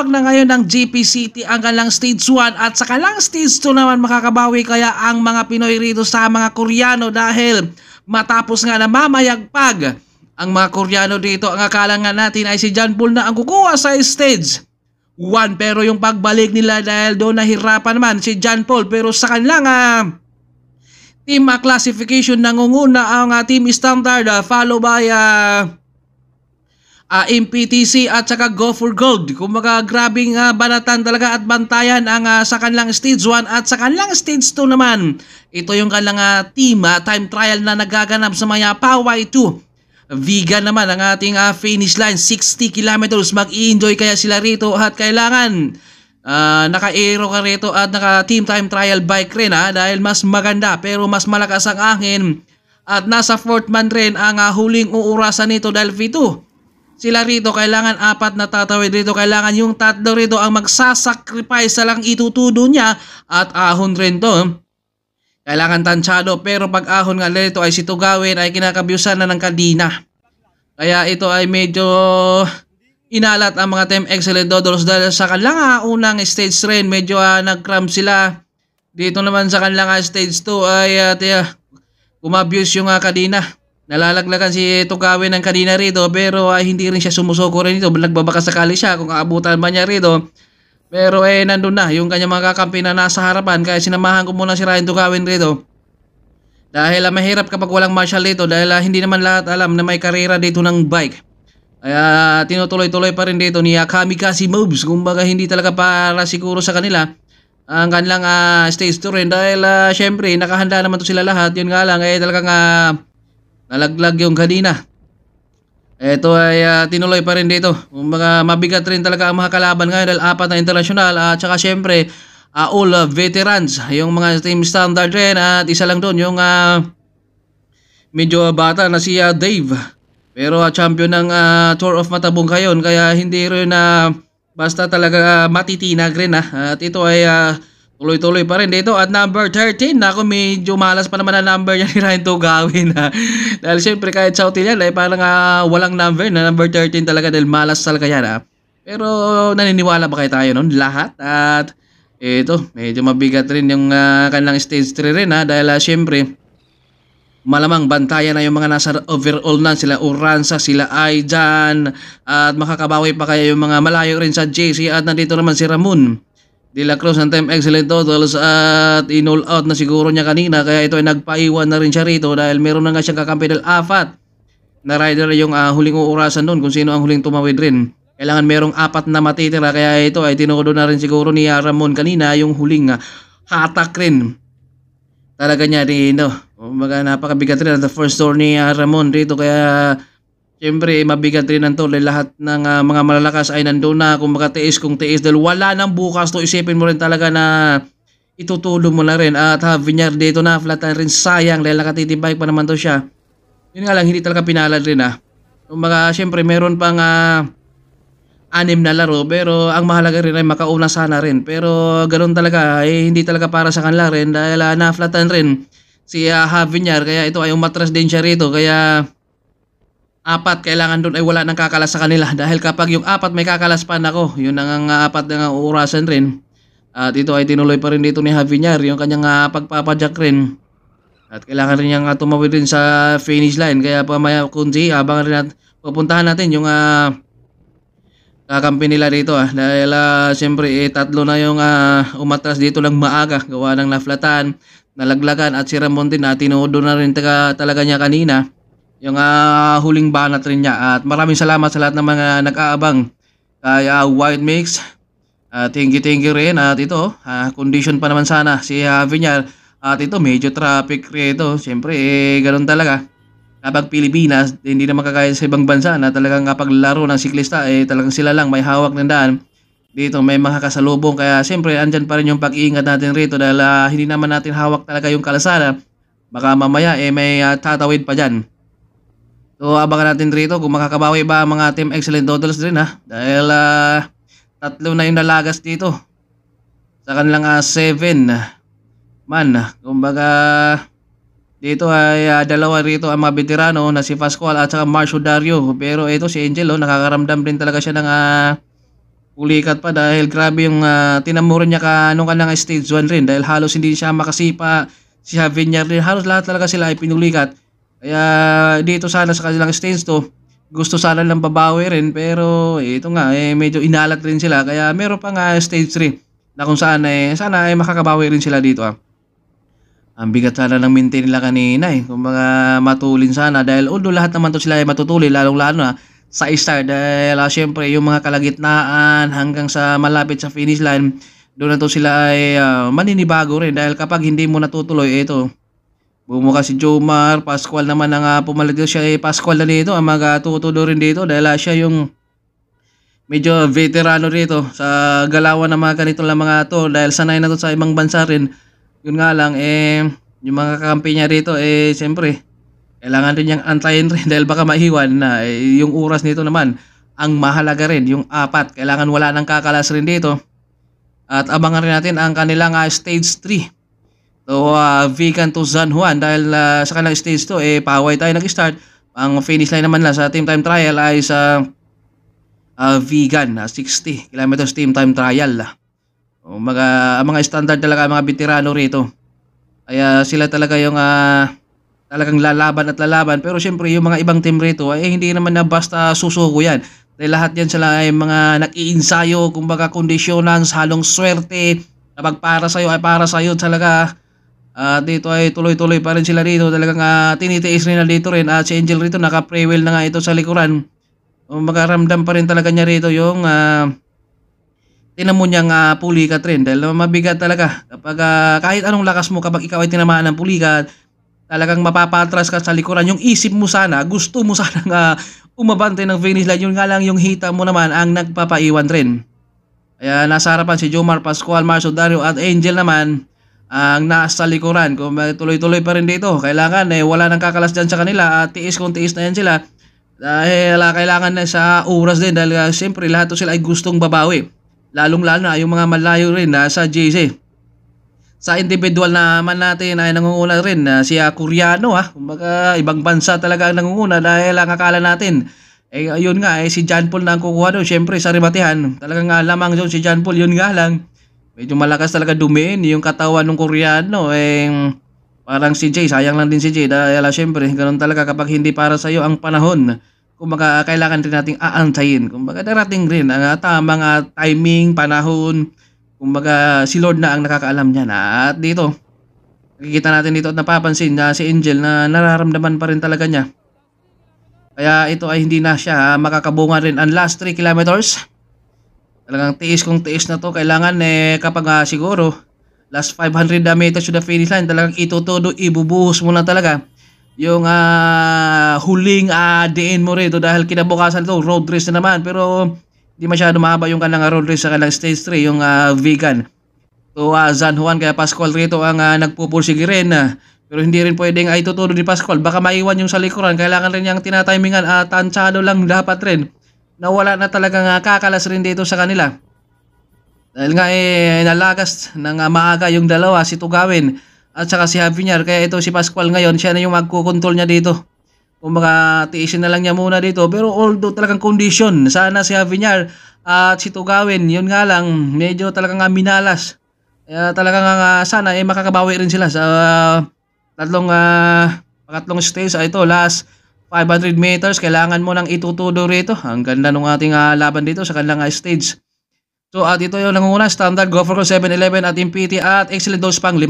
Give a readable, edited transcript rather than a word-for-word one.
hawak na ngayon ng GP City ang kanilang Stage 1 at sa kanilang Stage 2 naman makakabawi kaya ang mga Pinoy rito sa mga Koreano dahil matapos nga na mamayagpag ang mga Koreano dito, ang akala nga natin ay si John Paul na ang kukuha sa Stage 1 pero yung pagbalik nila dahil doon nahirapan naman si John Paul pero sa kanilang team classification nangunguna ang Team Standard follow by MPTC at saka Go for Gold. Kumbaga grabing banatan talaga at bantayan ang sa kanilang Stage 1 at sa kanilang Stage 2 naman. Ito yung kanilang team time trial na nagaganap sa mga Poway 2. Vegan naman ang ating finish line 60 kilometers. Mag-i-enjoy kaya sila rito at kailangan naka-aero ka rito at naka-team time trial bike rin dahil mas maganda pero mas malakas ang angin at nasa 4th man rin ang huling uurasan nito dahil V2. Sila rito kailangan 4 na tatawid rito, kailangan yung 3 rito ang magsasacrifice sa lang itutudo niya at ahon rin to. Kailangan tansyado pero pag ahon nga rito ay situgawin ay kinakabyusan na ng kadina. Kaya ito ay medyo inalat ang mga Team Excellent Dodos dahil sa kanilang unang stage rin medyo nag-cramp sila. Dito naman sa kanilang stage 2 ay umabuse yung kadina. Nalalaglagan si Tugawin ng kanina rito pero hindi rin siya sumusuko rin dito. Nagbabaka sakali siya kung aabutan ba niya rito. Pero nandun na yung kanyang mga kakampi na nasa harapan kaya sinamahan ko muna si Ryan Tugawin rito. Dahil mahirap kapag walang marshal dito dahil hindi naman lahat alam na may karera dito ng bike. Kaya tinutuloy-tuloy pa rin dito ni Kamikaze Moves. Kumbaga hindi talaga para siguro sa kanila ang kanilang stage 2 rin dahil syempre nakahanda naman to sila lahat. Yun nga lang talagang nalaglag yung kanina. Ito ay tinuloy pa rin dito. Mga mabigat rin talaga ang mga kalaban ngayon dahil 4 na internasyonal at saka syempre all veterans. Yung mga team standard rin at isa lang doon yung medyo bata na si Dave. Pero champion ng Tour of Matabong ngayon kaya hindi rin basta talaga matitinag rin at ito ay tuloy-tuloy pa rin dito at number 13. Ako medyo malas pa naman na number niya ni Ryan Tugawin dahil siyempre kahit sa hotel yan parang walang number na number 13 talaga dahil malas talaga yan Pero naniniwala ba kayo tayo nun? Lahat at ito medyo mabigat rin yung kanilang stage 3 rin dahil siyempre malamang bantayan na yung mga nasa overall na sila Uranza, sila Aijan at makakabawi pa kaya yung mga malayo rin sa JC at nandito naman si Ramon De La Cruz ng Team Excellent Totals at in-all out na siguro niya kanina kaya ito ay nagpaiwan na rin siya rito dahil meron na nga siyang kakampi dahil 4 na rider yung huling uurasan doon kung sino ang huling tumawid rin. Kailangan merong 4 na matitira kaya ito ay tinudo na rin siguro ni Ramon kanina yung huling hatak rin. Talaga niya dito. Napakabigat rin ang first tour ni Ramon dito kaya siyempre mabigat rin ang tol lahat ng mga malalakas ay nandun na kung makatiis kung tiis dahil wala nang bukas to isipin mo rin talaga na itutulo mo na rin at Vinyar dito na flat rin sayang dahil nakatitibay pa naman to siya. Yun nga lang hindi talaga pinalad rin Kumbaga siyempre meron pang 6 na laro pero ang mahalaga rin ay makauna sana rin pero ganoon talaga hindi talaga para sa kanila rin dahil na-flatan rin si Vinyar kaya ito ay umatras din siya rito kaya 4 kailangan doon ay wala nang kakalas sa kanila dahil kapag yung 4 may kakalas pa ako yun ang 4 na uurasan rin at ito ay tinuloy pa rin dito ni Vinyar yung kanyang pagpapadyak rin at kailangan rin niyang tumawid rin sa finish line kaya pamaya kundi abangan rin natin pupuntahan natin yung kakampi nila dito dahil siyempre 3 na yung umatras dito ng maaga gawa ng naflatan, nalaglagan at si Ramon din tinudo na rin talaga niya kanina yung huling banat rin niya at maraming salamat sa lahat ng mga nag-aabang kay White Mix thank you rin at ito condition pa naman sana si Vinyar at ito medyo traffic rito siyempre ganoon talaga kapag Pilipinas hindi na makakaya sa ibang bansa na talagang paglaro ng siklista talagang sila lang may hawak ng daan dito may mga kasalubong kaya siyempre andyan pa rin yung pag-iingat natin rito dahil hindi naman natin hawak talaga yung kalasada baka mamaya may tatawid pa dyan. So abangan natin rito kung makakabawi ba ang mga Team Excellent Totals din dahil 3 na yung nalagas dito sa kanilang 7 man. Kumbaga dito ay 2 rito ang mga veterano na si Pascual at saka Marcio Dario pero ito si Angel nakakaramdam din talaga siya ng Pulikat pa dahil grabe yung tinamuran niya nung kanyang stage 1 rin dahil halos hindi siya makasipa, si Javier rin, halos lahat talaga sila ay pinulikat. Kaya dito sana sa kanilang stage 2, gusto sana lang babawi rin pero ito nga medyo inalat rin sila kaya meron pa nga stage 3 na kung saan sana makakabawi rin sila dito. Ang bigat sana ng maintain nila kanina kumbaga matulin sana dahil although lahat naman to sila ay matutulin lalong lalo na sa start dahil siyempre yung mga kalagitnaan hanggang sa malapit sa finish line doon na to sila ay maninibago rin dahil kapag hindi mo natutuloy ito bumuka si Jomar, Pascual naman ang pumalit dito siya Pascual na dito ang magtutulo rin dito dahil siya yung medyo veterano rito sa galawan ng mga ganito lang mga to dahil sanay na to sa ibang bansa rin. Yun nga lang yung mga kakampi niya rito siyempre kailangan rin niyang antayin rin dahil baka maiwan na yung oras nito naman ang mahalaga rin yung 4 kailangan wala nang kakalas rin dito at abangan rin natin ang kanilang stage 3 so Vegan to San Juan dahil sa kanilang stage 2 paway tayo nag-start ang finish line naman lang sa team time trial ay sa Vegan 60 kilometers team time trial mga standard talaga mga veterano rito kaya sila talaga yung talagang lalaban pero syempre yung mga ibang team rito hindi naman na basta susuko yan dahil lahat yan sila ay mga nag-iinsayo kumbaga kondisyonan halong swerte kapag para sa'yo ay para sa'yo talaga dito ay tuloy-tuloy pa rin sila dito talagang tinitiis rin na dito rin at si Angel rito naka-pre-wheel na nga ito sa likuran magaramdam pa rin talaga niya rito yung tinamo niyang pulikat rin dahil mabigat talaga kapag kahit anong lakas mo kapag ikaw ay tinamaan ng pulikat talagang mapapatras ka sa likuran. Yung isip mo sana, gusto mo sana umabante ng finish line. Yun nga lang yung hita mo naman ang nagpapaiwan rin. Kaya nasa harapan si Jomar, Pascual, Marcio, Dario at Angel naman ang nasa likuran. Kung tuloy-tuloy pa rin dito, kailangan wala nang kakalas dyan sa kanila at tiis kung tiis na yan sila. Dahil kailangan na sa oras din dahil siyempre lahat to sila ay gustong babawi. Lalong-lalo na yung mga malayo rin sa JC. Sa individual naman natin ay nangunguna rin si Koreano kumbaga ibang bansa talaga ang nangunguna dahil ang akala natin ayun nga si John Paul na ang kukuha doon syempre sa rimatihan talagang lamang doon si John Paul yun nga lang medyo malakas talaga dumiin yung katawan ng Koreano parang si Jay sayang lang din si Jay dahil syempre ganoon talaga kapag hindi para sa iyo ang panahon kumbaga kailangan rin nating aantayin kumbaga darating rin ang tamang timing panahon. Kumbaga si Lord na ang nakakaalam niyan at dito nakikita natin dito at napapansin na si Angel na nararamdaman pa rin talaga niya. Kaya ito ay hindi na siya makakabunga rin ang last 3 kilometers. Talagang tiis kung tiis na to kailangan kapag siguro last 500 meters to the finish line talagang itutudo ibubuhos mo na talaga yung huling diin mo rito dahil kinabukasan ito road race na naman pero di masyado mahaba yung kanilang road race sa kanilang stage 3 yung Vegan to San Juan kaya Pascual rito ang nagpupursige rin pero hindi rin pwedeng itutuloy ni Pascual baka maiwan yung sa likuran kailangan rin niyang tinatimingan tansyado lang dapat rin na wala na talagang kakalas rin dito sa kanila dahil nga nalagas ng maaga yung dalawa si Tugawin at saka si Javier kaya ito si Pascual ngayon siya na yung magkukontrol niya dito. Kumbaga tiisin na lang niya muna dito pero although talagang condition sana si Javier at si Tugawin yun nga lang medyo talagang minalas kaya talagang sana makakabawi rin sila sa pangatlong stage ito last 500 meters kailangan mo nang itutudo rito ang ganda ng ating laban dito sa kanilang stage so at ito yung nangunguna standard go for 7-11 at impiti at excellent dose pang 5